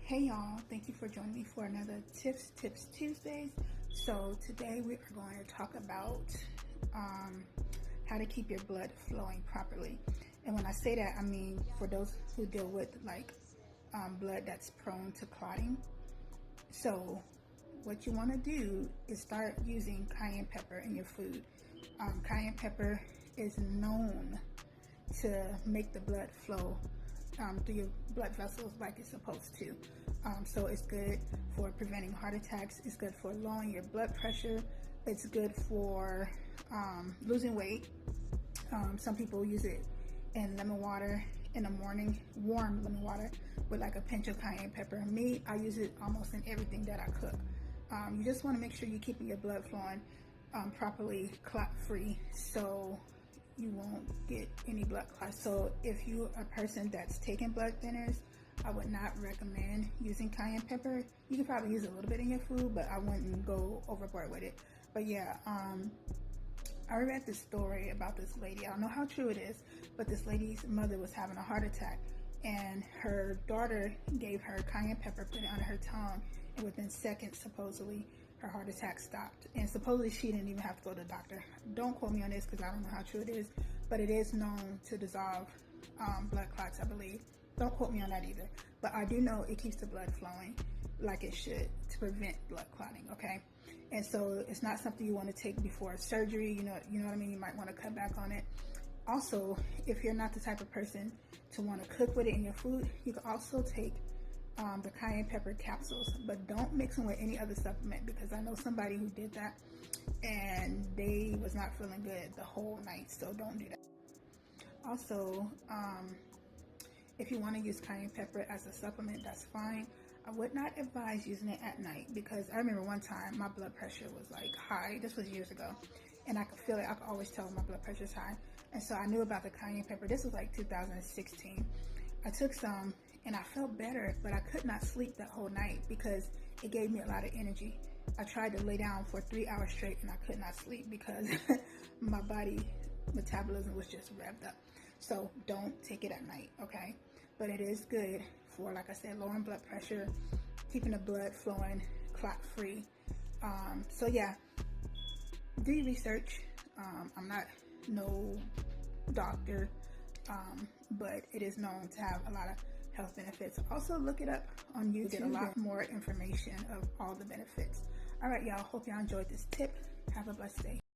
Hey y'all, thank you for joining me for another Tips Tuesdays. So today we are going to talk about how to keep your blood flowing properly. And when I say that, I mean for those who deal with blood that's prone to clotting. So what you want to do is start using cayenne pepper in your food. Cayenne pepper is known to make the blood flow through your blood vessels like it's supposed to. So it's good for preventing heart attacks. It's good for lowering your blood pressure. It's good for losing weight. Some people use it in lemon water in the morning, warm lemon water with like a pinch of cayenne pepper. Me, I use it almost in everything that I cook. You just want to make sure you're keeping your blood flowing properly, clot free, so you won't get any blood clots. So if you're a person that's taking blood thinners, I would not recommend using cayenne pepper. You can probably use a little bit in your food, but I wouldn't go overboard with it. But yeah, I read this story about this lady. I don't know how true it is, but this lady's mother was having a heart attack, and her daughter gave her cayenne pepper, put it under her tongue, and within seconds, supposedly, her heart attack stopped. And supposedly she didn't even have to go to the doctor. Don't quote me on this because I don't know how true it is, but it is known to dissolve blood clots, I believe. Don't quote me on that either, but I do know it keeps the blood flowing like it should to prevent blood clotting, okay? And so it's not something you want to take before surgery, you know what I mean? You might want to cut back on it. Also, if you're not the type of person to want to cook with it in your food, you can also take the cayenne pepper capsules, but don't mix them with any other supplement, because I know somebody who did that and they was not feeling good the whole night, so don't do that. Also, if you want to use cayenne pepper as a supplement, that's fine. I would not advise using it at night, because I remember one time my blood pressure was like high. This was years ago, and I could feel it. I could always tell my blood pressure is high, and so I knew about the cayenne pepper. This was like 2016. I took some and I felt better, but I could not sleep that whole night because it gave me a lot of energy. I tried to lay down for 3 hours straight and I could not sleep because my body metabolism was just revved up. So don't take it at night, okay? But it is good for, like I said, lowering blood pressure, keeping the blood flowing, clot free. So yeah, do your research. I'm not no doctor, but it is known to have a lot of health benefits. Also look it up on YouTube. Get a lot more information of all the benefits. All right, y'all, hope y'all enjoyed this tip. Have a blessed day.